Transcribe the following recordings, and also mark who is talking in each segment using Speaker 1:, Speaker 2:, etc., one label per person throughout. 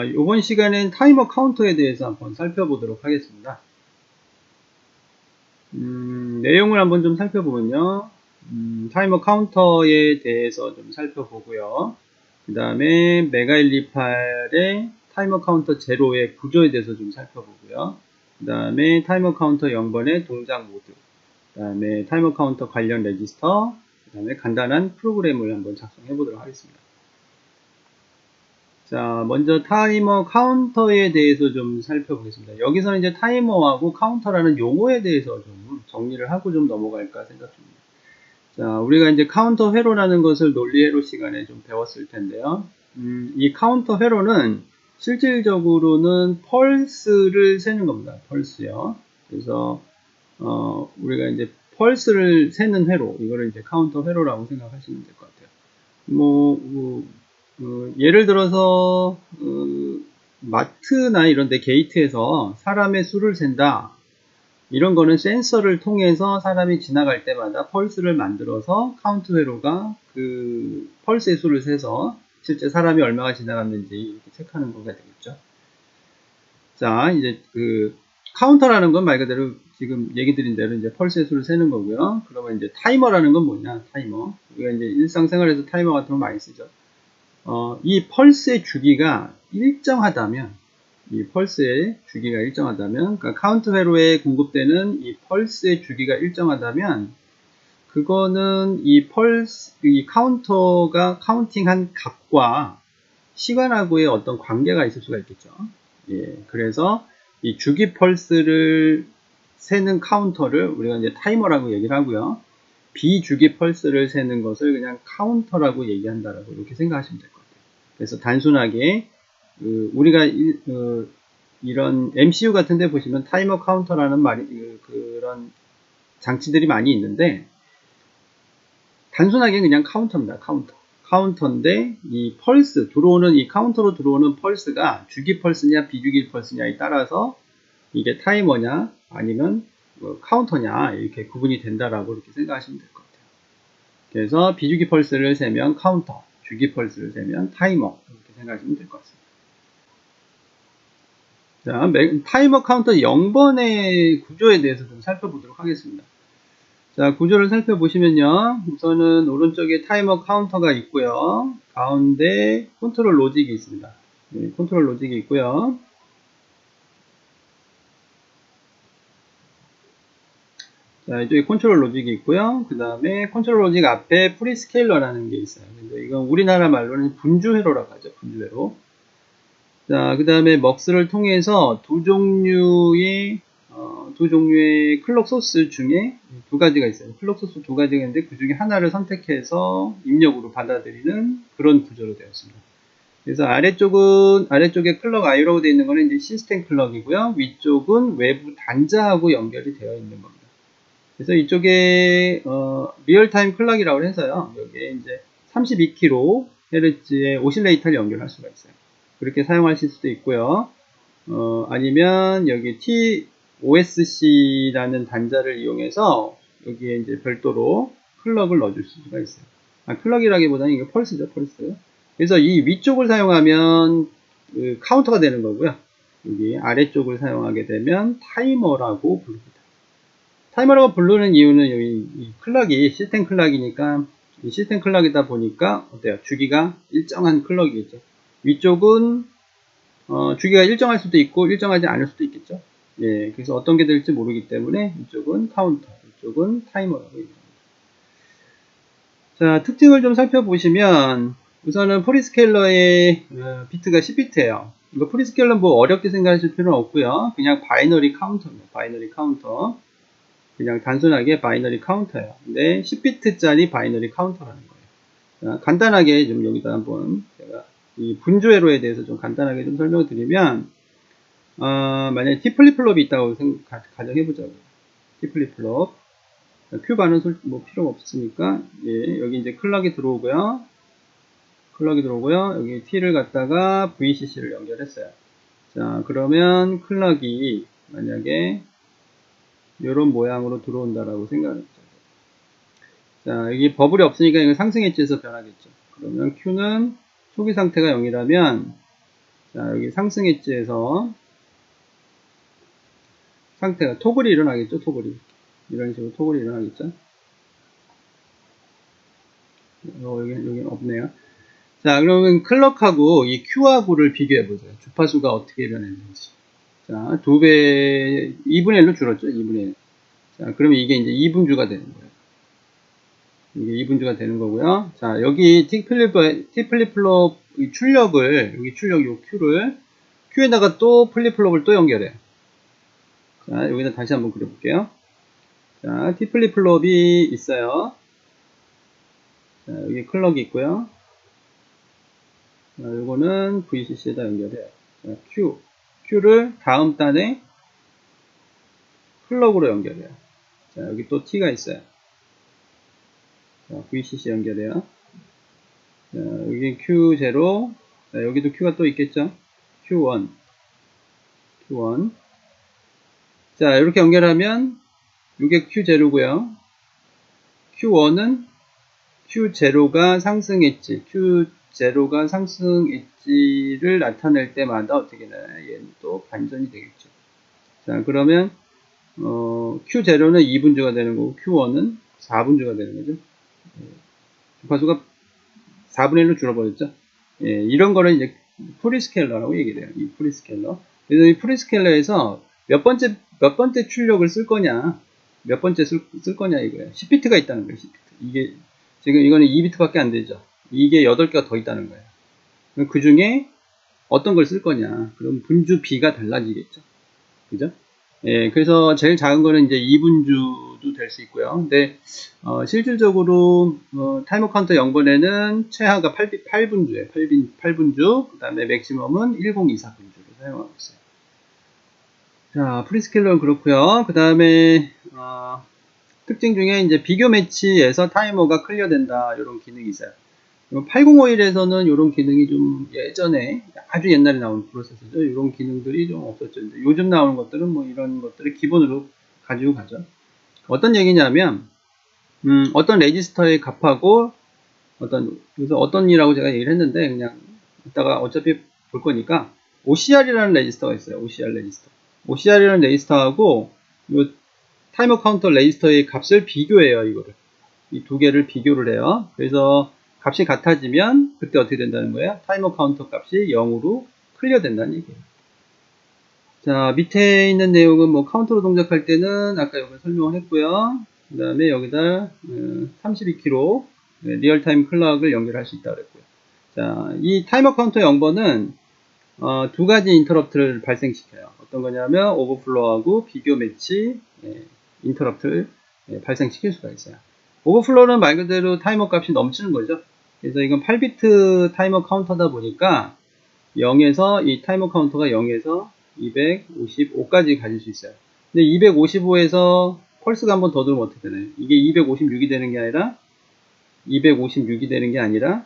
Speaker 1: 이번 시간엔 타이머 카운터에 대해서 한번 살펴보도록 하겠습니다. 내용을 한번 좀 살펴보면요. 타이머 카운터에 대해서 좀 살펴보고요. 그 다음에 메가128의 타이머 카운터 제로의 구조에 대해서 좀 살펴보고요. 그 다음에 타이머 카운터 0번의 동작 모드, 그 다음에 타이머 카운터 관련 레지스터, 그 다음에 간단한 프로그램을 한번 작성해 보도록 하겠습니다. 자, 먼저 타이머 카운터에 대해서 좀 살펴보겠습니다. 여기서는 이제 타이머하고 카운터라는 용어에 대해서 좀 정리를 하고 좀 넘어갈까 생각 중입니다. 자, 우리가 이제 카운터 회로라는 것을 논리 회로 시간에 좀 배웠을 텐데요. 이 카운터 회로는 실질적으로는 펄스를 세는 겁니다. 펄스요. 그래서 우리가 이제 펄스를 세는 회로, 이거를 이제 카운터 회로라고 생각하시면 될 것 같아요. 예를 들어서 마트나 이런 데 게이트에서 사람의 수를 센다, 이런 거는 센서를 통해서 사람이 지나갈 때마다 펄스를 만들어서 카운트 회로가 그 펄스의 수를 세서 실제 사람이 얼마가 지나갔는지 이렇게 체크하는 거가 되겠죠. 자, 이제 그 카운터라는 건 말 그대로 지금 얘기 드린 대로 이제 펄스의 수를 세는 거고요. 그러면 이제 타이머라는 건 뭐냐? 타이머. 우리가 이제 일상생활에서 타이머 같은 거 많이 쓰죠. 이 펄스의 주기가 일정하다면, 그러니까 카운트 회로에 공급되는 이 펄스의 주기가 일정하다면, 그거는 이 카운터가 카운팅한 값과 시간하고의 어떤 관계가 있을 수가 있겠죠. 예, 그래서 이 주기 펄스를 세는 카운터를 우리가 이제 타이머라고 얘기를 하고요. 비주기 펄스를 세는 것을 그냥 카운터라고 얘기한다라고 이렇게 생각하시면 될 것 같아요. 그래서 단순하게 우리가 이런 MCU 같은 데 보시면 타이머 카운터라는 말이 그런 장치들이 많이 있는데, 단순하게 그냥 카운터입니다. 카운터인데 이 펄스 들어오는, 이 카운터로 들어오는 펄스가 주기 펄스냐 비주기 펄스냐에 따라서 이게 타이머냐 아니면 카운터냐 이렇게 구분이 된다라고 이렇게 생각하시면 될 것 같아요. 그래서 비주기 펄스를 세면 카운터, 주기 펄스를 세면 타이머, 이렇게 생각하시면 될 것 같습니다. 자, 타이머 카운터 0번의 구조에 대해서 좀 살펴보도록 하겠습니다. 자, 구조를 살펴보시면요. 우선은 오른쪽에 타이머 카운터가 있고요. 가운데 컨트롤 로직이 있습니다. 네, 컨트롤 로직이 있고요. 자, 이쪽에 컨트롤 로직이 있고요. 그 다음에 컨트롤 로직 앞에 프리스케일러라는 게 있어요. 근데 이건 우리나라 말로는 분주회로라고 하죠. 분주회로. 자, 그 다음에 먹스를 통해서 두 종류의 클럭 소스 중에 두 가지가 있어요. 클럭 소스 두 가지가 있는데 그 중에 하나를 선택해서 입력으로 받아들이는 그런 구조로 되었습니다. 그래서 아래쪽에 클럭 I라고 되어 있는 거는 이제 시스템 클럭이고요. 위쪽은 외부 단자하고 연결이 되어 있는 겁니다. 그래서 이쪽에 리얼타임 클럭이라고 해서요. 여기에 이제 32kHz의 오실레이터를 연결할 수가 있어요. 그렇게 사용하실 수도 있고요. 아니면 여기 TOSC라는 단자를 이용해서 여기에 이제 별도로 클럭을 넣어줄 수가 있어요. 클럭이라기보다는 이게 펄스죠, 펄스. 그래서 이 위쪽을 사용하면 카운터가 되는 거고요. 여기 아래쪽을 사용하게 되면 타이머라고 부릅니다. 타이머라고 부르는 이유는 여기 이 클럭이 시스템 클럭이니까, 시스템 클럭이다 보니까 어때요? 주기가 일정한 클럭이겠죠. 위쪽은 주기가 일정할 수도 있고 일정하지 않을 수도 있겠죠. 예, 그래서 어떤 게 될지 모르기 때문에 이쪽은 카운터, 이쪽은 타이머라고 얘기합니다. 자, 특징을 좀 살펴보시면 우선은 프리스케일러의 비트가 10비트예요. 이거 프리스케일러는 뭐 어렵게 생각하실 필요는 없고요. 그냥 바이너리 카운터입니다. 바이너리 카운터. 그냥 단순하게 바이너리 카운터예요. 근데 10비트짜리 바이너리 카운터라는 거예요. 자, 간단하게 좀 여기다 한번 제가 이 분주회로에 대해서 좀 간단하게 좀 설명을 드리면, 만약에 T 플립플롭이 있다고 가정해보자고요. T 플립플롭. 큐 바는 뭐 필요가 없으니까, 예, 여기 이제 클럭이 들어오고요. 여기 T를 갖다가 VCC를 연결했어요. 자, 그러면 클럭이 만약에 이런 모양으로 들어온다라고 생각했죠. 자, 여기 버블이 없으니까 이거 상승 엣지에서 변하겠죠. 그러면 Q는 초기 상태가 0이라면 자, 여기 상승 엣지에서 상태가 토글이 일어나겠죠, 토글이. 이런 식으로 토글이 일어나겠죠. 여기 없네요. 자, 그러면 클럭하고 이 Q하고를 비교해 보세요. 주파수가 어떻게 변했는지. 자, 2배, 2분의 1로 줄었죠, 2분의 1. 자, 그러면 이게 이제 2분주가 되는 거예요. 이게 2분주가 되는 거고요. 자, 여기 T플립플롭 출력을, 여기 출력 요 Q에다가 또 플립플롭을 또 연결해요. 자, 여기다 다시 한번 그려볼게요. 자, T플립플롭이 있어요. 자, 여기 클럭이 있고요. 자, 요거는 VCC에다 연결해요. 자, Q를 다음 단에 클럭으로 연결해요. 자, 여기 또 T가 있어요. 자, VCC 연결해요. 자, 여기 Q0. 자, 여기도 Q가 또 있겠죠? Q1. 자, 이렇게 연결하면 이게 Q0고요. Q1은 Q0가 상승 엣지를 나타낼 때마다 어떻게 되나요? 얘는 또 반전이 되겠죠. 자, 그러면 Q0는 2분주가 되는 거고 Q1은 4분주가 되는 거죠. 주파수가 4분의 1로 줄어버렸죠. 예, 이런 거를 이제 프리스케일러라고 얘기를 해요. 이 프리스케일러. 그래서 이 프리스케일러에서 몇 번째 출력을 쓸 거냐, 몇 번째 쓸 거냐 이거예요. 10비트가 있다는 거예요. 10비트. 이게 지금 이거는 2비트밖에 안 되죠. 이게 8개가 더 있다는 거예요. 그 중에 어떤 걸 쓸 거냐. 그럼 분주 B가 달라지겠죠. 그죠? 예, 그래서 제일 작은 거는 이제 2분주도 될 수 있고요. 근데 실질적으로 타이머 카운터 0번에는 최하가 8분주예요. 8분주. 그 다음에 맥시멈은 1024분주로 사용하고 있어요. 자, 프리스케일러는 그렇고요. 그 다음에 특징 중에 이제 비교 매치에서 타이머가 클리어된다 이런 기능이 있어요. 8051에서는 이런 기능이 좀 예전에 아주 옛날에 나온 프로세서죠. 이런 기능들이 좀 없었죠. 요즘 나오는 것들은 뭐 이런 것들을 기본으로 가지고 가죠. 어떤 얘기냐면 어떤 레지스터의 값하고 그래서 어떤이라고 제가 얘기를 했는데 그냥 이따가 어차피 볼 거니까 OCR이라는 레지스터가 있어요. OCR이라는 레지스터하고 이 타이머 카운터 레지스터의 값을 비교해요. 이거를 이 두 개를 비교를 해요. 그래서 값이 같아지면 그때 어떻게 된다는 거예요? 타이머 카운터 값이 0으로 클리어 된다는 얘기예요. 자, 밑에 있는 내용은 뭐 카운터로 동작할 때는 아까 여기 설명을 했고요. 그 다음에 여기다 32kg 리얼타임 클럭을 연결할 수 있다고 그랬고요. 자, 이 타이머 카운터 0번은 두 가지 인터럽트를 발생시켜요. 어떤 거냐면 오버플로우하고 비교 매치 인터럽트를 발생시킬 수가 있어요. 오버플로우는 말 그대로 타이머 값이 넘치는 거죠. 그래서 이건 8비트 타이머 카운터다 보니까 이 타이머 카운터가 0에서 255까지 가질 수 있어요. 근데 255에서 펄스가 한 번 더 들어오면 어떻게 되나요? 이게 256이 되는 게 아니라 256이 되는 게 아니라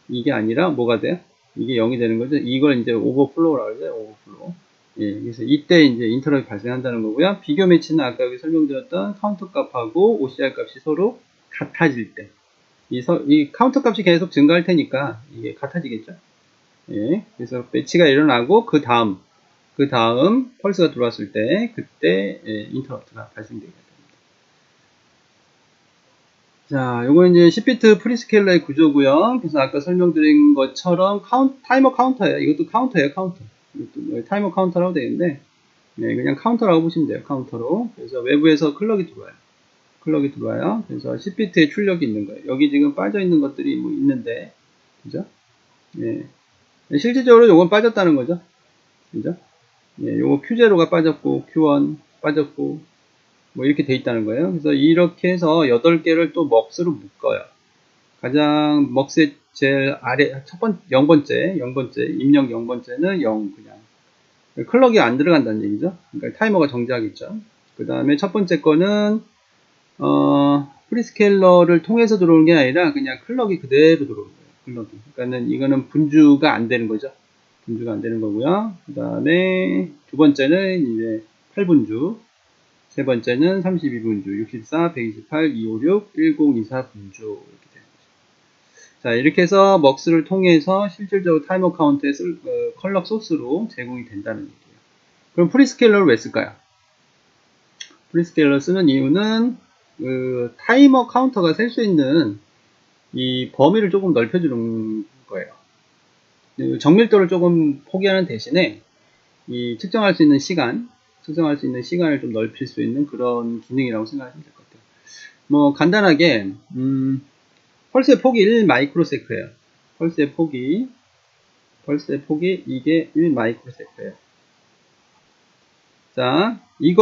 Speaker 1: 이게 아니라 뭐가 돼요? 이게 0이 되는 거죠. 이걸 이제 오버플로우라고 하죠. 오버플로우. 예, 그래서 이때 이제 인터럽이 발생한다는 거고요. 비교 매치는 아까 여기 설명드렸던 카운터 값하고 OCR 값이 서로 같아질 때. 이 카운터 값이 계속 증가할 테니까 이게 같아지겠죠. 예, 그래서 매치가 일어나고 그 다음 펄스가 들어왔을 때 그때 인터럽트가 발생되게 됩니다. 자, 요건 이제 10비트 프리스케일러의 구조고요. 그래서 아까 설명드린 것처럼 타이머 카운터예요. 이것도 카운터예요, 카운터. 이것도 타이머 카운터라고 되어 있는데 그냥 카운터라고 보시면 돼요, 카운터로. 그래서 외부에서 클럭이 들어와요. 그래서 10비트의 출력이 있는 거예요. 여기 지금 빠져 있는 것들이 뭐 있는데, 그죠? 예. 실질적으로 요건 빠졌다는 거죠. 그죠? 예, 요거 Q0가 빠졌고, Q1 빠졌고, 뭐 이렇게 돼 있다는 거예요. 그래서 이렇게 해서 8개를 또 먹스로 묶어요. 가장 먹스의 제일 아래, 0번째, 입력 0번째는 0, 그냥. 클럭이 안 들어간다는 얘기죠. 그러니까 타이머가 정지하겠죠. 그 다음에 첫 번째 거는, 프리스케일러를 통해서 들어오는 게 아니라 그냥 클럭이 그대로 들어오는 거예요. 클럭이. 그러니까는 이거는 분주가 안 되는 거죠. 분주가 안 되는 거고요. 그 다음에 두 번째는 이제 8분주. 세 번째는 32분주, 64, 128, 256, 1024분주 이렇게 되는 거죠. 자, 이렇게 해서 먹스를 통해서 실질적으로 타이머 카운트의 컬러 소스로 제공이 된다는 얘기예요. 그럼 프리스케일러를 왜 쓸까요? 프리스케일러 쓰는 이유는 그 타이머 카운터가 셀 수 있는 이 범위를 조금 넓혀주는 거예요. 그 정밀도를 조금 포기하는 대신에 이 측정할 수 있는 시간을 좀 넓힐 수 있는 그런 기능이라고 생각하시면 될 것 같아요. 뭐 간단하게 펄스의 폭이 1 마이크로세크예요. 펄스의 폭이 이게 1 마이크로세크예요. 자, 이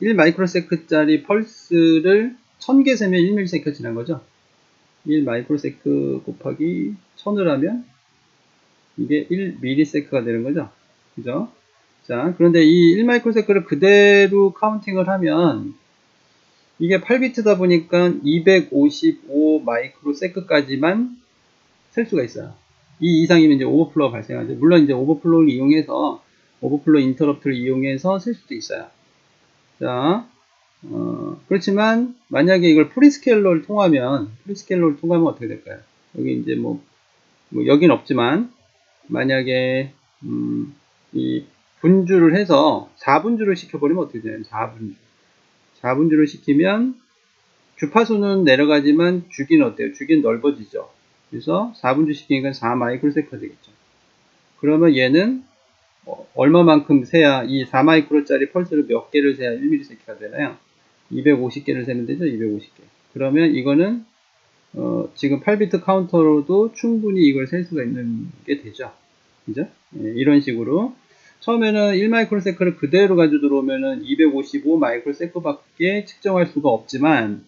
Speaker 1: 1 마이크로세크짜리 펄스를 1000개 세면 1ms가 지난 거죠. 1 마이크로세크 곱하기 1000을 하면 이게 1ms가 되는 거죠. 그죠? 자, 그런데 이 1 마이크로세크를 그대로 카운팅을 하면 이게 8비트다 보니까 255 마이크로세크까지만 셀 수가 있어요. 이 이상이면 이제 오버플로우가 발생하죠. 물론 이제 오버플로우 인터럽트를 이용해서 셀 수도 있어요. 자, 그렇지만 만약에 이걸 프리스케일러를 통하면 어떻게 될까요? 여기 이제 뭐 여긴 없지만 만약에 이 분주를 해서 4분주를 시켜버리면 어떻게 되나요? 4분주를 시키면 주파수는 내려가지만 주기는 어때요? 주기는 넓어지죠. 그래서 4분주 시키니까 4 마이크로세크가 되겠죠. 그러면 얘는 얼마만큼 세야 이 4 마이크로짜리 펄스를 몇 개를 세야 1ms가 되나요? 250개를 세면 되죠. 250개. 그러면 이거는 지금 8비트 카운터로도 충분히 이걸 셀 수가 있는 게 되죠. 그죠? 예, 이런 식으로 처음에는 1 마이크로세크를 그대로 가지고 들어오면은 255 마이크로세크밖에 측정할 수가 없지만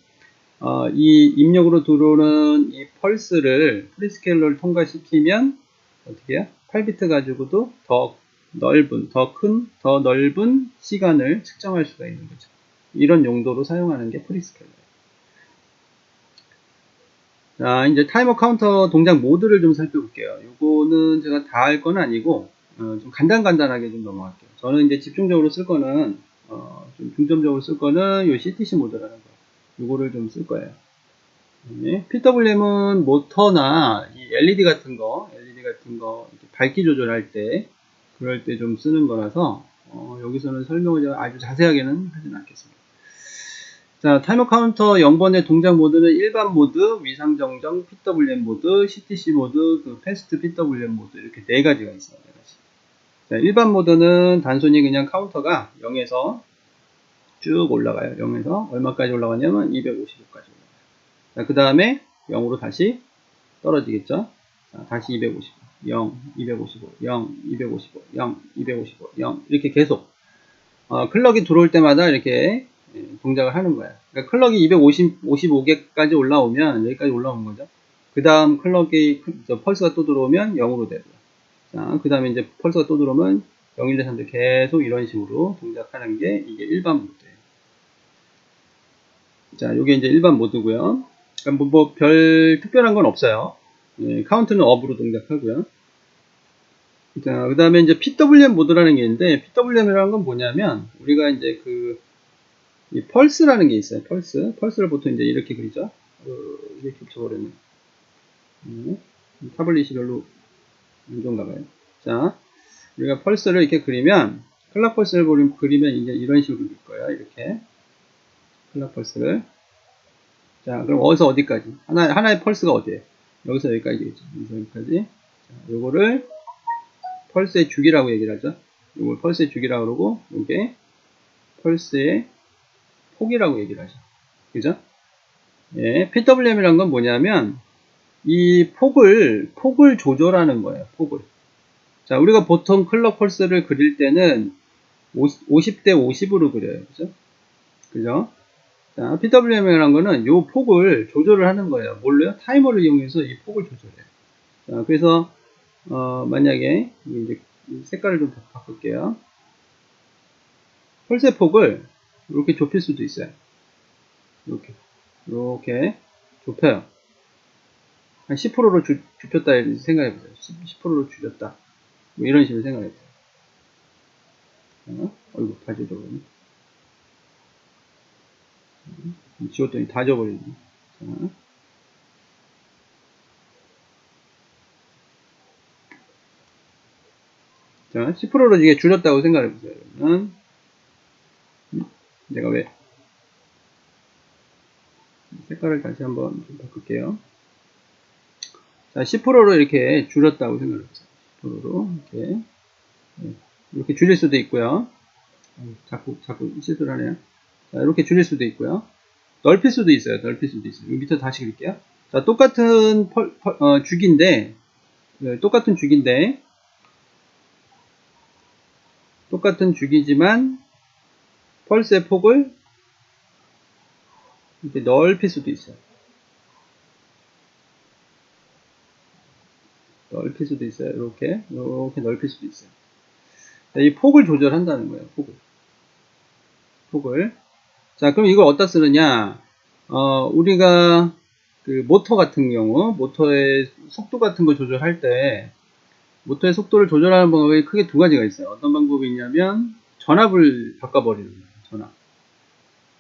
Speaker 1: 이 입력으로 들어오는 이 펄스를 프리스케일러를 통과시키면 어떻게 해요? 8비트 가지고도 더 넓은 시간을 측정할 수가 있는 거죠. 이런 용도로 사용하는 게 프리스케일러예요. 자, 이제 타이머 카운터 동작 모드를 좀 살펴볼게요. 이거는 제가 다 할 건 아니고 좀 간단하게 좀 넘어갈게요. 저는 이제 집중적으로 쓸 거는 좀 중점적으로 쓸 거는 이 CTC 모드라는 거. 이거를 좀 쓸 거예요. 네. PWM은 모터나 이 LED 같은 거 밝기 조절할 때 그럴 때 좀 쓰는 거라서 여기서는 설명을 아주 자세하게는 하진 않겠습니다. 자, 타이머 카운터 0번의 동작 모드는 일반 모드, 위상정정, PWM 모드, CTC 모드, 그 패스트 PWM 모드 이렇게 네 가지가 있어요. 자, 일반 모드는 단순히 그냥 카운터가 0에서 쭉 올라가요. 0에서 얼마까지 올라가냐면 255까지 올라가요. 자, 그 다음에 0으로 다시 떨어지겠죠. 자, 다시 255, 0, 255, 0, 255, 0, 255, 0 이렇게 계속 클럭이 들어올 때마다 이렇게 동작을 하는 거예요. 그러니까 클럭이 255개까지 올라오면 여기까지 올라오는 거죠. 그 다음 클럭이 펄스가 또 들어오면 0으로 되고요. 자, 그 다음에 이제 펄스가 또 들어오면 0, 1, 2, 3, 4 계속 이런 식으로 동작하는 게 이게 일반 모드예요. 자, 요게 이제 일반 모드고요. 그러니까 뭐 별 특별한 건 없어요. 예, 카운트는 업으로 동작하고요. 자, 그 다음에 이제 PWM 모드라는 게 있는데, PWM이라는 건 뭐냐면, 우리가 이제 이 펄스라는 게 있어요. 펄스를 보통 이제 이렇게 그리죠. 이렇게 붙여버렸네. 타블릿이 별로 안 좋은가 봐요. 자, 우리가 펄스를 이렇게 그리면, 클락 펄스를 그리면 이제 이런 식으로 그릴 거예요. 이렇게. 클락 펄스를. 자, 그럼 어디서 어디까지? 하나의 펄스가 어디에요? 여기서 여기까지 되겠죠. 여기서 여기까지. 자, 요거를 펄스의 주기라고 얘기를 하죠. 요걸 펄스의 주기라고 그러고, 요게 펄스의 폭이라고 얘기를 하죠. 그죠? 예, PWM이란 건 뭐냐면, 이 폭을 조절하는 거예요. 폭을. 자, 우리가 보통 클럭 펄스를 그릴 때는 50대 50으로 그려요. 그죠? 그죠? 자, PWM이라는 거는 이 폭을 조절을 하는 거예요. 뭘로요? 타이머를 이용해서 이 폭을 조절해요. 자, 그래서, 만약에, 이제 색깔을 좀 바꿀게요. 펄스의 폭을 이렇게 좁힐 수도 있어요. 이렇게 좁혀요. 한 10%로 좁혔다 생각해보세요. 10%로 줄였다. 뭐 이런 식으로 생각해보세요. 어이구, 다 젖어버리네. 지웠더니 다 져버리네. 자, 10%로 이게 줄였다고 생각해 보세요. 그러면 내가 왜 색깔을 다시 한번 좀 바꿀게요. 자, 10%로 이렇게 줄였다고 생각해 보세요. 10%로 이렇게 줄일 수도 있고요. 자꾸 실수를 하네요. 자, 이렇게 줄일 수도 있고요. 넓힐 수도 있어요. 넓힐 수도 있어요. 밑에 다시 그릴게요. 자, 똑같은 주기인데, 똑같은 주기지만 펄스의 폭을 이렇게 넓힐 수도 있어요. 넓힐 수도 있어요. 이렇게 넓힐 수도 있어요. 자, 이 폭을 조절한다는 거예요. 폭을. 자, 그럼 이걸 어디다 쓰느냐? 우리가 그 모터 같은 경우, 모터의 속도 같은 걸 조절할 때, 모터의 속도를 조절하는 방법이 크게 두 가지가 있어요. 어떤 방법이 있냐면, 전압을 바꿔버리는 거예요.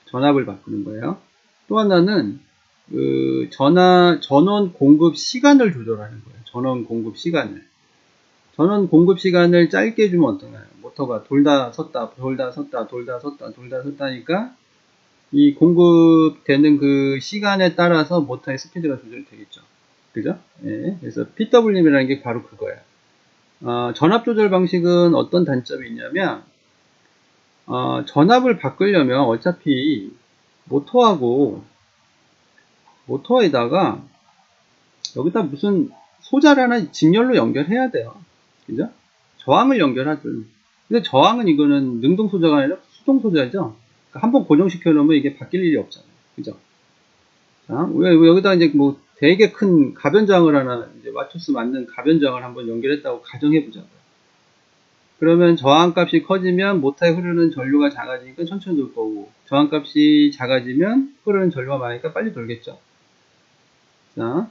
Speaker 1: 전압을 바꾸는 거예요. 또 하나는, 전원 공급 시간을 조절하는 거예요. 전원 공급 시간을. 전원 공급 시간을 짧게 해주면 어떠나요? 모터가 돌다 섰다, 돌다 섰다, 돌다 섰다, 돌다 섰다 하니까, 이 공급되는 그 시간에 따라서 모터의 스피드가 조절이 되겠죠. 그죠? 예, 그래서 PWM이라는 게 바로 그거예요. 전압 조절 방식은 어떤 단점이 있냐면, 전압을 바꾸려면 어차피 모터에다가 여기다 무슨 소자를 하나 직렬로 연결해야 돼요. 그죠? 저항을 연결하든. 근데 저항은 이거는 능동 소자가 아니라 수동 소자죠. 한번 고정시켜 놓으면 이게 바뀔 일이 없잖아요. 그죠? 자, 여기다 이제 뭐 되게 큰 가변저항을 하나 이제 와트수 맞는 가변저항을 한번 연결했다고 가정해 보자고요. 그러면 저항값이 커지면 모터에 흐르는 전류가 작아지니까 천천히 돌 거고, 저항값이 작아지면 흐르는 전류가 많으니까 빨리 돌겠죠. 자,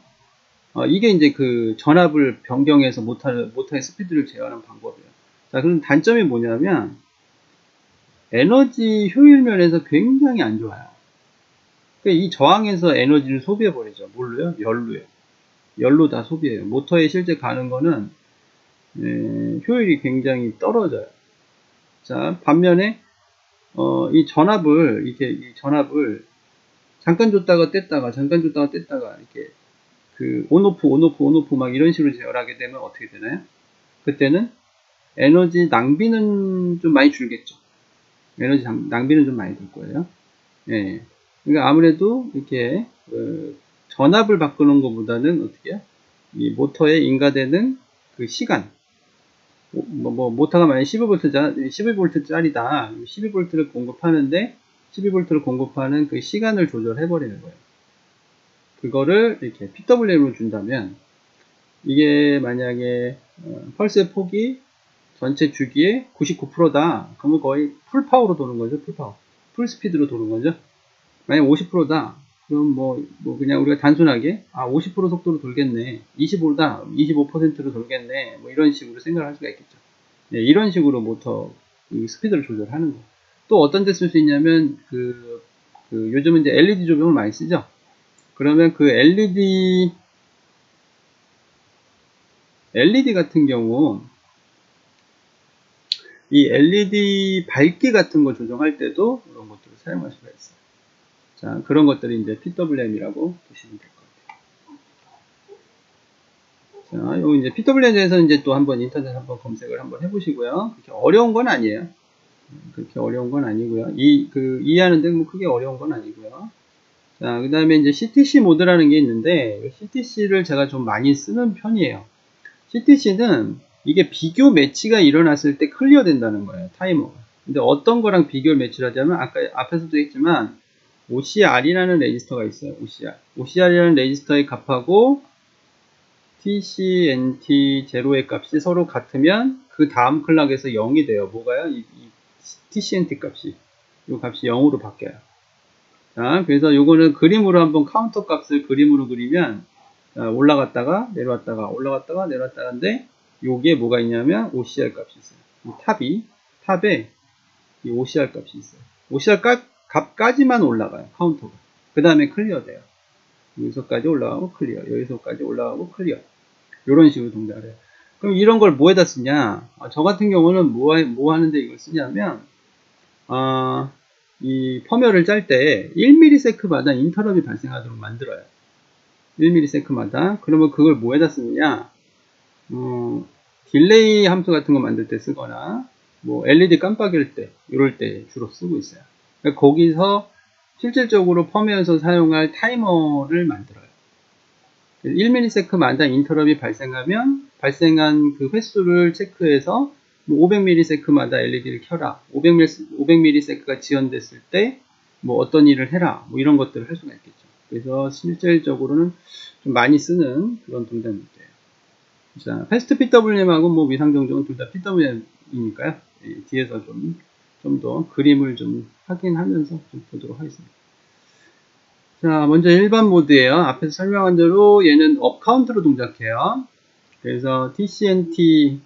Speaker 1: 이게 이제 그 전압을 변경해서 모터의 스피드를 제어하는 방법이에요. 자, 그럼 단점이 뭐냐면 에너지 효율 면에서 굉장히 안 좋아요. 그러니까 이 저항에서 에너지를 소비해 버리죠. 뭘로요? 열로요. 열로 다 소비해요. 모터에 실제 가는 거는 효율이 굉장히 떨어져요. 자, 반면에 이 전압을 잠깐 줬다가 뗐다가 잠깐 줬다가 뗐다가 이렇게 그 온오프 막 이런 식으로 제어하게 되면 어떻게 되나요? 그때는 에너지 낭비는 좀 많이 줄겠죠. 에너지 낭비는 좀 많이 들 거예요. 예. 그러니까 아무래도 이렇게 전압을 바꾸는 것보다는 어떻게 이 모터에 인가되는 그 시간, 모터가 만약에 12V짜리다. 12V를 공급하는데 12V를 공급하는 그 시간을 조절해 버리는 거예요. 그거를 이렇게 PWM으로 준다면 이게 만약에 펄스의 폭이 전체 주기의 99%다. 그러면 거의 풀파워로 도는 거죠. 풀스피드로 도는 거죠. 만약 50%다. 그럼 그냥 우리가 단순하게 50% 속도로 돌겠네. 25다. 25%로 돌겠네. 뭐 이런 식으로 생각을 할 수가 있겠죠. 네, 이런 식으로 모터 스피드를 조절하는 거. 또 어떤 데 쓸 수 있냐면 요즘은 이제 LED 조명을 많이 쓰죠. 그러면 그 LED 같은 경우 이 LED 밝기 같은 거 조정할 때도 이런 것들을 사용할 수가 있어요. 자, 그런 것들이 이제 PWM이라고 보시면 될 것 같아요. 자, 요 이제 PWM에 대해서 이제 또 한번 인터넷 한번 검색을 한번 해보시고요. 그렇게 어려운 건 아니에요. 그렇게 어려운 건 아니고요. 이해하는데 뭐 크게 어려운 건 아니고요. 자, 그 다음에 이제 CTC 모드라는 게 있는데, CTC를 제가 좀 많이 쓰는 편이에요. CTC는 이게 비교 매치가 일어났을 때 클리어 된다는 거예요. 타이머가. 근데 어떤 거랑 비교 매치를 하자면, 아까 앞에서도 했지만, OCR이라는 레지스터가 있어요. OCR이라는 레지스터의 값하고 TCNT0의 값이 서로 같으면 그 다음 클락에서 0이 돼요. 뭐가요? 이 TCNT 값이. 이 값이 0으로 바뀌어요. 자, 그래서 요거는 그림으로 한번 카운터 값을 그림으로 그리면 올라갔다가 내려왔다가인데 요게 뭐가 있냐면 OCR 값이 있어요. 이 탑에 이 OCR 값이 있어요. OCR 값까지만 올라가요. 카운터가. 그 다음에 클리어 돼요. 여기서까지 올라가고 클리어. 여기서까지 올라가고 클리어. 이런 식으로 동작을 해요. 그럼 이런 걸 뭐에다 쓰냐? 저 같은 경우는 뭐 하는데 이걸 쓰냐면, 이 펌웨어를 짤 때 1ms마다 인터럽이 발생하도록 만들어요. 1ms마다. 그러면 그걸 뭐에다 쓰느냐? 딜레이 함수 같은 거 만들 때 쓰거나, 뭐 LED 깜빡일 때, 이럴 때 주로 쓰고 있어요. 그러니까 거기서 실질적으로 펌웨어에서 사용할 타이머를 만들어요. 1ms마다 인터럽이 발생하면 발생한 그 횟수를 체크해서 500ms마다 LED를 켜라. 500ms가 지연됐을 때 뭐 어떤 일을 해라. 뭐 이런 것들을 할 수가 있겠죠. 그래서 실질적으로는 좀 많이 쓰는 그런 동작인데요. 자, 패스트 PWM하고 뭐 위상정정은 둘 다 PWM이니까요. 뒤에서 좀 더 그림을 좀 확인하면서 좀 보도록 하겠습니다. 자, 먼저 일반 모드예요. 앞에서 설명한 대로 얘는 업 카운트로 동작해요. 그래서 TCNT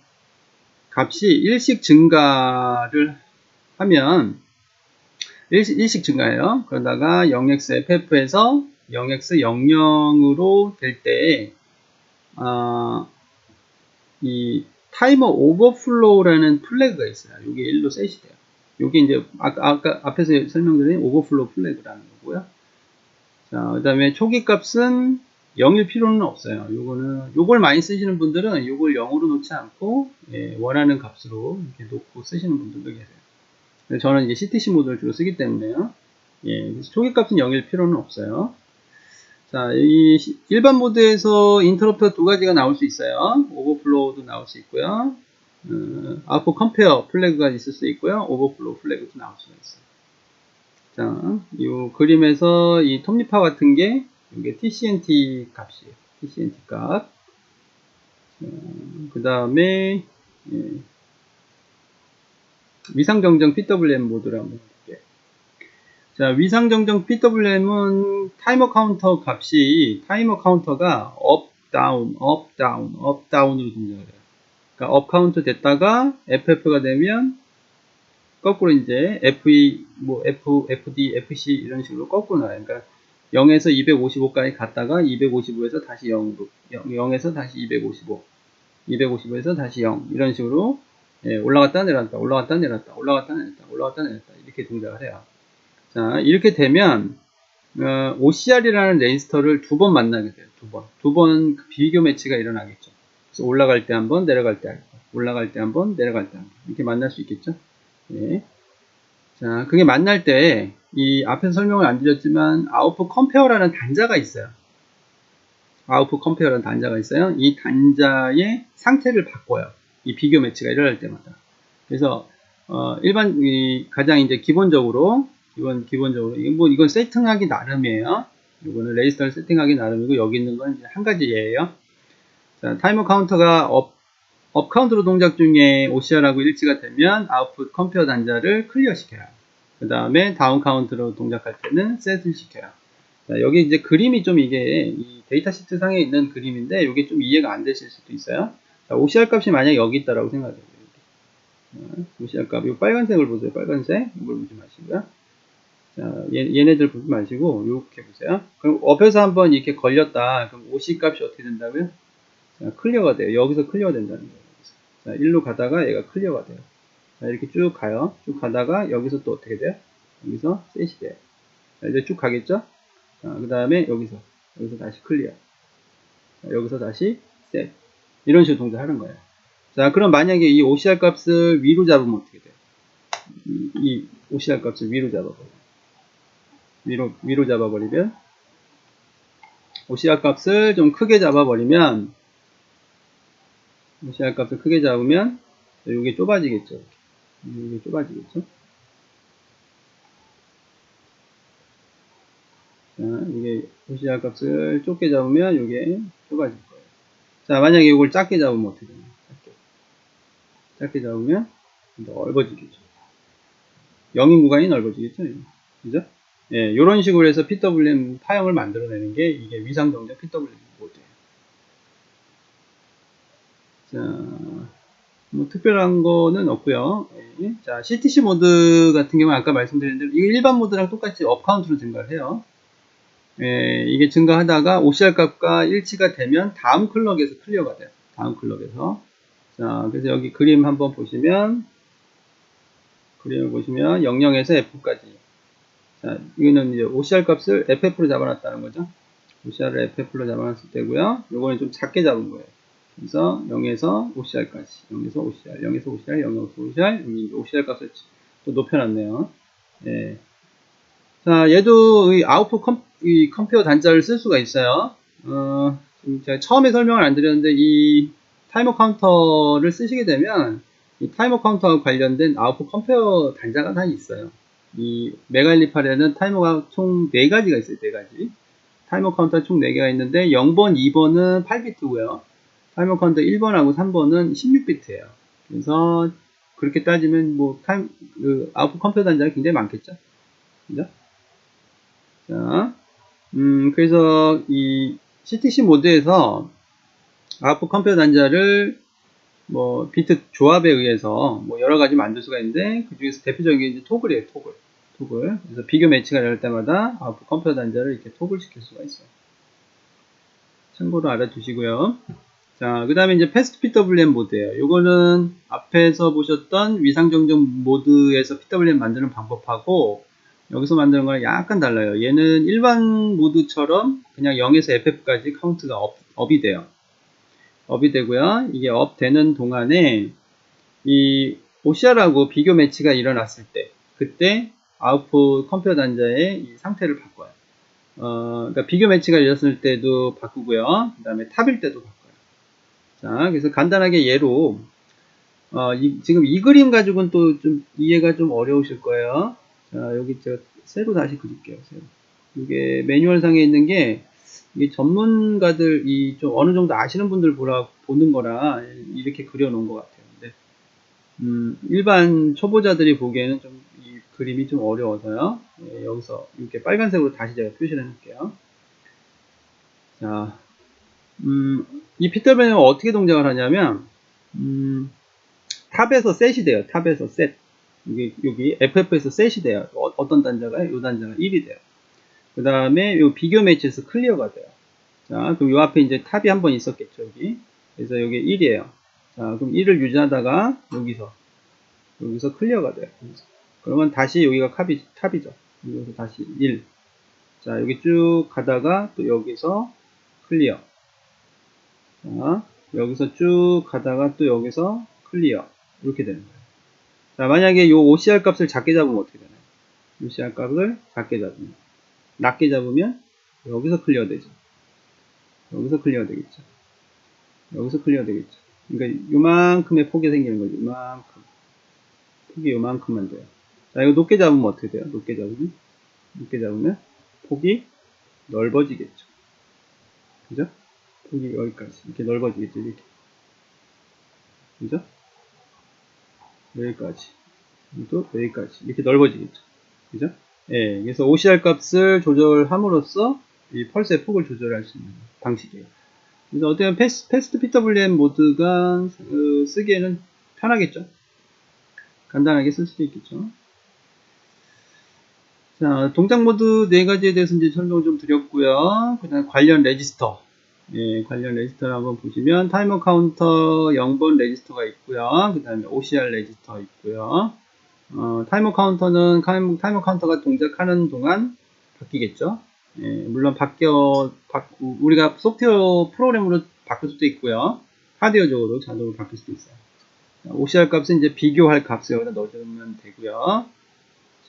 Speaker 1: 값이 일씩 증가를 하면 일씩 증가해요. 그러다가 0xff에서 0x00으로 될 때 이 타이머 오버플로우라는 플래그가 있어요. 이게 1로 셋이 돼요. 이게 이제 아까 앞에서 설명드린 오버플로우 플래그라는 거고요. 자, 그 다음에 초기 값은 0일 필요는 없어요. 요걸 많이 쓰시는 분들은 요걸 0으로 놓지 않고, 원하는 값으로 이렇게 놓고 쓰시는 분들도 계세요. 저는 이제 CTC 모드를 주로 쓰기 때문에요. 그래서 초기 값은 0일 필요는 없어요. 자, 이 일반 모드에서 인터럽터 두 가지가 나올 수 있어요. 오버플로우도 나올 수 있고요. 아웃풋 컴페어 플래그가 있을 수 있고요. 오버플로우 플래그도 나올 수가 있어요. 자, 이 그림에서 이 톱니파 같은 게 이게 TCNT 값이에요. TCNT 값. 그 다음에 위상정정 PWM 모드를 한번 볼게요. 자, 위상정정 PWM은 타이머 카운터 값이 타이머 카운터가 업 다운으로 동작을 해요. 그러니까 업 카운트 됐다가 FF가 되면 거꾸로 이제 FE, 뭐 FD, FC 이런 식으로 거꾸로 나와요. 그러니까 0에서 255까지 갔다가 255에서 다시 0으로, 0에서 다시 255, 255에서 다시 0 이런 식으로 올라갔다 내렸다, 올라갔다 내렸다, 올라갔다 내렸다, 올라갔다 내렸다 이렇게 동작을 해요. 자, 이렇게 되면 OCR이라는 레지스터를 두 번 만나게 돼요. 두 번 비교 매치가 일어나겠죠. 그래서 올라갈 때 한 번, 내려갈 때 한 번, 올라갈 때 한 번, 내려갈 때 한 번 이렇게 만날 수 있겠죠. 네. 자, 그게 만날 때, 이 앞에서 설명을 안 드렸지만, 아웃풋 컴페어라는 단자가 있어요. 아웃풋 컴페어라는 단자가 있어요. 이 단자의 상태를 바꿔요. 이 비교 매치가 일어날 때마다. 그래서, 가장 이제 기본적으로, 이건 세팅하기 나름이에요. 이거는 레지스터를 세팅하기 나름이고, 여기 있는 건 이제 한 가지 예예요. 자, 타이머 카운터가 업 카운트로 동작 중에 OCR하고 일치가 되면 아웃풋 컴페어 단자를 클리어 시켜요. 그 다음에 다운 카운트로 동작할 때는 셋을 시켜요. 자, 여기 이제 그림이 좀 이게 이 데이터 시트 상에 있는 그림인데 이게 좀 이해가 안 되실 수도 있어요. 자, OCR 값이 만약 여기 있다라고 생각해요. OCR 값, 이 빨간색을 보세요. 빨간색 이걸 보지 마시고요. 자, 얘네들 보지 마시고 이렇게 보세요. 그럼 업에서 한번 이렇게 걸렸다. 그럼 OC 값이 어떻게 된다고요? 자, 클리어가 돼요. 여기서 클리어가 된다는 거예요. 자, 1로 가다가 얘가 클리어가 돼요. 자, 이렇게 쭉 가요. 쭉 가다가 여기서 또 어떻게 돼요? 여기서 셋이 돼요. 자, 이제 쭉 가겠죠? 자, 그 다음에 여기서 다시 클리어. 자, 여기서 다시 셋. 이런 식으로 동작하는 거예요. 자, 그럼 만약에 이 OCR 값을 위로 잡으면 어떻게 돼요? 이 OCR 값을 위로 잡아버리면. 위로 잡아버리면, OCR 값을 좀 크게 잡아버리면, OCR 값을 크게 잡으면, 이게 좁아지겠죠. 이게 좁아지겠죠. 자, 이게 OCR 값을 좁게 잡으면 이게 좁아질 거예요. 자, 만약에 이걸 작게 잡으면 어떻게 되나요? 작게 잡으면 넓어지겠죠. 0인 구간이 넓어지겠죠. 그죠? 예, 요런 식으로 해서 PWM 파형을 만들어내는 게 이게 위상정정 PWM 모드예요. 자, 뭐 특별한 거는 없고요. 예. 자, CTC 모드 같은 경우는 아까 말씀드린 대로 이게 일반 모드랑 똑같이 업 카운트로 증가를 해요. 예, 이게 증가하다가 OCR 값과 일치가 되면 다음 클럭에서 클리어가 돼요. 다음 클럭에서. 자, 그래서 여기 그림 한번 보시면, 그림을 보시면 00에서 F까지. 자, 이거는 이제 OCR 값을 FF로 잡아놨다는 거죠. OCR을 FF로 잡아놨을 때고요. 요거는 좀 작게 잡은 거예요. 그래서 0에서 OCR까지. 0에서 OCR, 0에서 OCR, 0에서 OCR, 여기 OCR 값을 또 높여놨네요. 예. 자, 얘도 이 아웃풋 컴페어 단자를 쓸 수가 있어요. 제가 처음에 설명을 안 드렸는데 이 타이머 카운터를 쓰시게 되면 이 타이머 카운터와 관련된 아웃풋 컴페어 단자가 다 있어요. 이 메갈리팔에는 타이머가 총 4가지가 있어요. 4가지. 타이머 카운터 총 4개가 있는데 0번, 2번은 8비트고요. 타이머 카운터 1번하고 3번은 16비트예요. 그래서 그렇게 따지면 뭐 아웃풋 컴페어 단자가 굉장히 많겠죠. 그죠? 자, 그래서 이 CTC 모드에서 아웃풋 컴페어 단자를 뭐 비트 조합에 의해서 뭐 여러 가지 만들 수가 있는데 그 중에서 대표적인 게 이제 토글이에요. 토글. 그래서 비교 매치가 될 때마다 아웃풋 컴페어 단자를 이렇게 토글 시킬 수가 있어요. 참고로 알아두시고요. 자, 그 다음에 이제 패스트 PWM 모드예요. 요거는 앞에서 보셨던 위상정정 모드에서 PWM 만드는 방법하고 여기서 만드는 거랑 약간 달라요. 얘는 일반 모드처럼 그냥 0에서 FF까지 카운트가 업이 돼요. 업이 되고요. 이게 업 되는 동안에 이 OCR하고 비교 매치가 일어났을 때 그때 아웃풋 컴페어 단자의 이 상태를 바꿔요. 그러니까 비교 매치가 일어났을 때도 바꾸고요. 그 다음에 탑일 때도 바꿔요. 자, 그래서 간단하게 예로 지금 이 그림 가지고는 또 좀 이해가 좀 어려우실 거예요. 자, 여기 제가 새로 다시 그릴게요. 새로. 이게 매뉴얼상에 있는 게 이게 전문가들이 좀 어느 정도 아시는 분들 보는 거라 이렇게 그려놓은 것 같아요. 근데 일반 초보자들이 보기에는 좀 이 그림이 좀 어려워서요. 예, 여기서 이렇게 빨간색으로 다시 제가 표시를 해놓을게요. 자, 이 PWM은 어떻게 동작을 하냐면 탑에서 셋이 돼요. 탑에서 셋. 여기 FF에서 셋이 돼요. 어떤 단자가요? 이 단자가 1이 돼요. 그 다음에 요 비교 매치에서 클리어가 돼요. 자, 그럼 요 앞에 이제 탑이 한 번 있었겠죠, 여기. 그래서 여기 1이에요. 자, 그럼 1을 유지하다가 여기서 클리어가 돼요. 그러면 다시 여기가 탑이죠. 여기서 다시 1. 자, 여기 쭉 가다가 또 여기서 클리어. 자, 여기서 쭉 가다가 또 여기서 클리어. 이렇게 되는 거예요. 자, 만약에 요 OCR 값을 작게 잡으면 어떻게 되나요? OCR 값을 작게 잡으면. 낮게 잡으면 여기서 클리어 되죠. 여기서 클리어 되겠죠. 여기서 클리어 되겠죠. 그러니까 요만큼의 폭이 생기는 거죠. 요만큼. 폭이 요만큼만 돼요. 자, 이거 높게 잡으면 어떻게 돼요? 높게 잡으면 폭이 넓어지겠죠. 그죠? 폭이 여기까지. 이렇게 넓어지겠죠. 이렇게. 그죠? 여기까지. 또 여기까지. 이렇게 넓어지겠죠. 그죠? 예, 그래서 OCR 값을 조절함으로써 이 펄스의 폭을 조절할 수 있는 방식이에요. 그래서 어떻게 보면 패스트 PWM 모드가 쓰기에는 편하겠죠. 간단하게 쓸 수도 있겠죠. 자, 동작 모드 4가지에 대해서 이제 설명을 좀 드렸고요. 그 다음 관련 레지스터. 예, 관련 레지스터를 한번 보시면 타이머 카운터 0번 레지스터가 있고요. 그 다음에 OCR 레지스터 있고요. 타이머 카운터는 타이머 카운터가 동작하는 동안 바뀌겠죠. 예, 물론 우리가 소프트웨어 프로그램으로 바꿀 수도 있고요. 하드웨어적으로 자동으로 바뀔 수도 있어요. OCR 값은 이제 비교할 값을 여기다 넣어주면 되고요.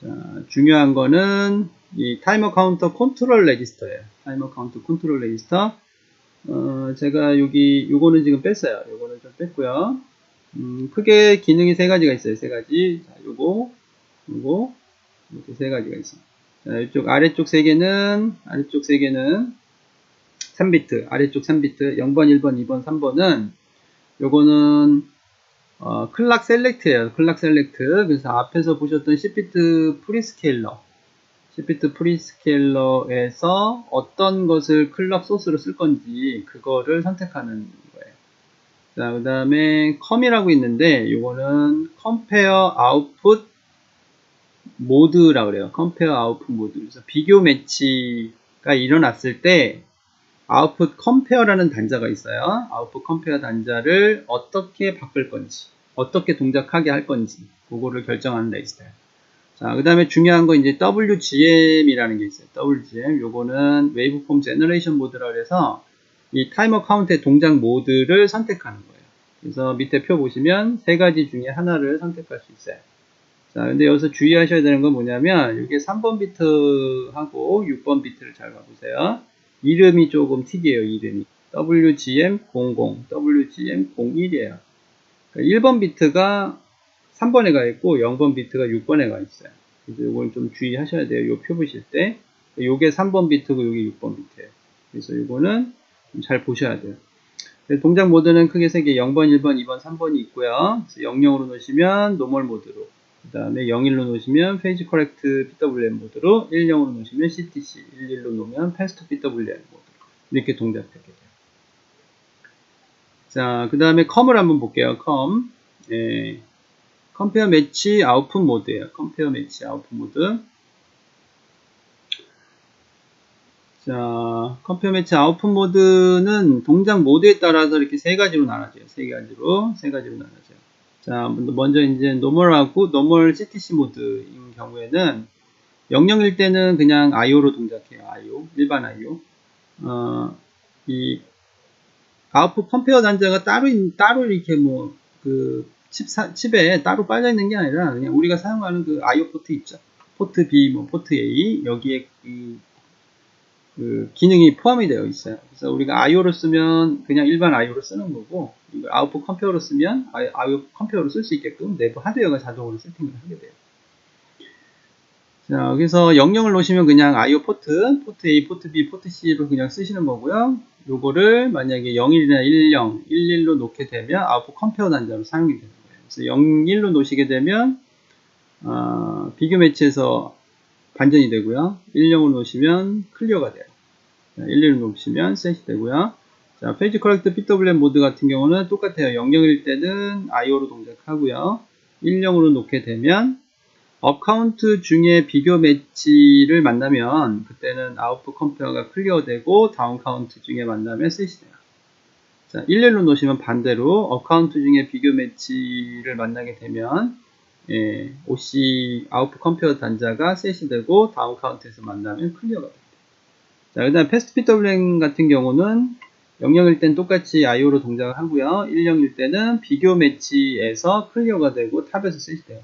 Speaker 1: 자, 중요한 거는 이 타이머 카운터 컨트롤 레지스터예요. 타이머 카운터 컨트롤 레지스터. 제가 요거는 지금 뺐어요. 요거는 좀 뺐고요. 크게 기능이 3가지가 있어요. 3가지. 자, 요거, 이렇게 3가지가 있어요. 자, 이쪽 아래쪽 3개는 3비트, 아래쪽 3비트, 0번, 1번, 2번, 3번은 요거는 클락 셀렉트예요. 클락 셀렉트. 그래서 앞에서 보셨던 10비트 프리스케일러에서 어떤 것을 클락 소스로 쓸 건지 그거를 선택하는 거예요. 자, 그 다음에 컴이라고 있는데 요거는 컴페어 아웃풋 모드라고 그래요. 컴페어 아웃풋 모드. 그래서 비교 매치가 일어났을 때 output compare라는 단자가 있어요. output compare 단자를 어떻게 바꿀 건지, 어떻게 동작하게 할 건지, 그거를 결정하는 레지스터예요. 자, 그 다음에 중요한 거 이제 WGM이라는 게 있어요. WGM. 요거는 웨이브폼 제너레이션 모드라 해서 이 타이머 카운트의 동작 모드를 선택하는 거예요. 그래서 밑에 표 보시면 세 가지 중에 하나를 선택할 수 있어요. 자, 근데 여기서 주의하셔야 되는 건 뭐냐면 이게 3번 비트하고 6번 비트를 잘 봐보세요. 이름이 조금 특이해요. 이름이 WGM00, WGM01이에요. 그러니까 1번 비트가 3번에 가 있고 0번 비트가 6번에 가 있어요. 그래서 이걸 좀 주의하셔야 돼요. 이 표 보실 때 요게 3번 비트고 요게 6번 비트예요. 그래서 이거는 잘 보셔야 돼요. 동작 모드는 크게 3개 0번, 1번, 2번, 3번이 있고요. 00으로 놓으시면 노멀 모드로, 그 다음에 01로 놓으시면 페이지 커렉트 PWM 모드로, 10으로 놓으시면 CTC, 11로 놓으면 패스트 PWM 모드로 이렇게 동작되게 돼요. 자, 그 다음에 컴을 한번 볼게요. 컴. 컴페어 매치 아웃풋 모드예요. 컴페어 매치 아웃풋 모드. 자, 컴페어 매치 아웃풋 모드는 동작 모드에 따라서 이렇게 세 가지로 나눠져요. 세 가지로 나눠져요. 자, 먼저 이제 노멀하고 노멀 CTC 모드인 경우에는 001 때는 그냥 IO로 동작해요. IO, 일반 IO. 이 아웃풋 컴페어 단자가 따로 이렇게 뭐 그 칩에 따로 빨려 있는 게 아니라 그냥 우리가 사용하는 그 IO 포트 있죠. 포트 B, 뭐 포트 A 여기에 그 기능이 포함이 되어 있어요. 그래서 우리가 IO로 쓰면 그냥 일반 IO로 쓰는 거고, 이걸 아웃풋 컴페어로 쓰면 IO 컴페어로 쓸 수 있게끔 내부 하드웨어가 자동으로 세팅을 하게 돼요. 자, 그래서 00을 놓으시면 그냥 IO 포트 A, 포트 B, 포트 C로 그냥 쓰시는 거고요. 요거를 만약에 01이나 10, 11로 놓게 되면 아웃풋 컴페어 단자로 사용이 되는 거예요. 그래서 01로 놓으시게 되면 비교 매치에서 반전이 되고요. 10을 놓으시면 클리어가 돼요. 11을 놓으시면 셋이 되고요. 자, 페이지 커렉트 PWM 모드 같은 경우는 똑같아요. 00일 때는 IO로 동작하고요. 10으로 놓게 되면 업카운트 중에 비교 매치를 만나면 그때는 아웃풋 컴페어가 클리어되고 다운카운트 중에 만나면 셋이 돼요. 자, 11로 놓으시면 반대로 업카운트 중에 비교 매치를 만나게 되면 OC 아웃풋 컴페어 단자가 셋이 되고 다운카운트에서 만나면 클리어가 됩니다. 자, 그 다음 패스트 PWM 같은 경우는 00일 땐 똑같이 IO로 동작을 하고요. 10일 때는 비교 매치에서 클리어가 되고 탑에서 셋이 돼요.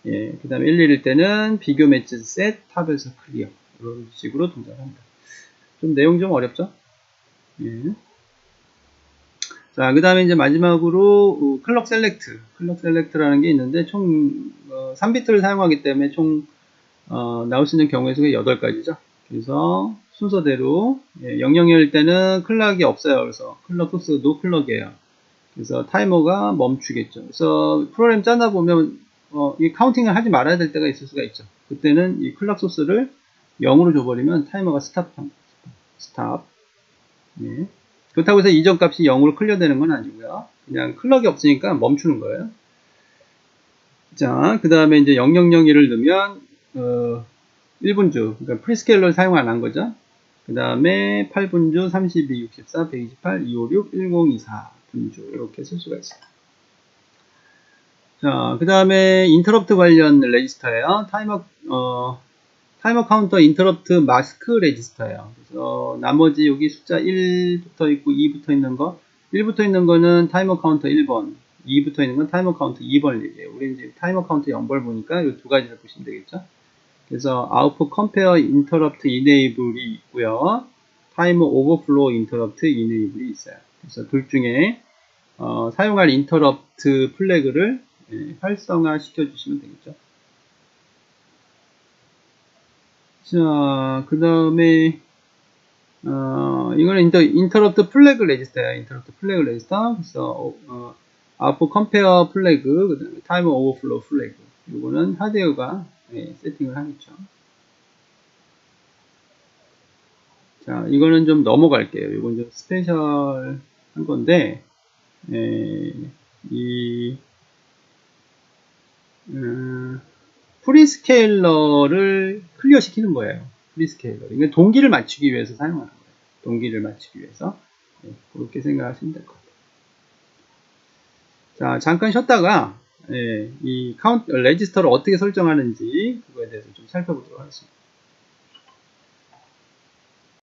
Speaker 1: 그 다음에 11일 때는 비교 매치 셋, 탑에서 클리어. 이런 식으로 동작을 합니다. 좀 내용 좀 어렵죠? 자, 그 다음에 이제 마지막으로 클럭 셀렉트라는 게 있는데 총 3비트를 사용하기 때문에 총 나올 수 있는 경우의 수가 8가지죠. 그래서 순서대로 00일 때는 클락이 없어요. 그래서 클럭 소스 노클럭이에요. 그래서 타이머가 멈추겠죠. 그래서 프로그램 짜다 보면 이 카운팅을 하지 말아야 될 때가 있을 수가 있죠. 그때는 이 클락 소스를 0으로 줘버리면 타이머가 스탑. 그렇다고 해서 이전 값이 0으로 클리어되는 건 아니고요. 그냥 클럭이 없으니까 멈추는 거예요. 자, 그 다음에 이제 0001을 넣으면 1분주, 그러니까 프리스케일러를 사용 안 한 거죠. 그 다음에 8분주, 32, 64, 128, 256, 1024 분주 이렇게 쓸 수가 있어요. 자, 그 다음에 인터럽트 관련 레지스터예요. 타이머 카운터 인터럽트 마스크 레지스터예요. 그래서 나머지 여기 숫자 1 붙어 있고 2 붙어 있는 거, 1 붙어 있는 거는 타이머 카운터 1번, 2 붙어 있는 건 타이머 카운터 2번 얘기예요. 우리 이제 타이머 카운터 0번 보니까 이 두 가지를 보시면 되겠죠. 그래서 아웃풋 컴페어 인터럽트 이네이블이 있고요. 타이머 오버플로우 인터럽트 이네이블이 있어요. 그래서 둘 중에 사용할 인터럽트 플래그를 활성화 시켜주시면 되겠죠. 자, 그 다음에 이거는 인터럽트 플래그 레지스터예요. 인터럽트 플래그 레지스터. 그래서 아웃풋 컴페어 플래그, 그 다음에 타이머 오버플로우 플래그. 이거는 하드웨어가 세팅을 하겠죠. 자, 이거는 좀 넘어갈게요. 이건 좀 스페셜한 건데, 프리스케일러를 클리어 시키는 거예요. 프리스케일러. 이건 동기를 맞추기 위해서 사용하는 거예요. 동기를 맞추기 위해서. 네, 그렇게 생각하시면 될 것 같아요. 자, 잠깐 쉬었다가 이 레지스터를 어떻게 설정하는지 그거에 대해서 좀 살펴보도록 하겠습니다.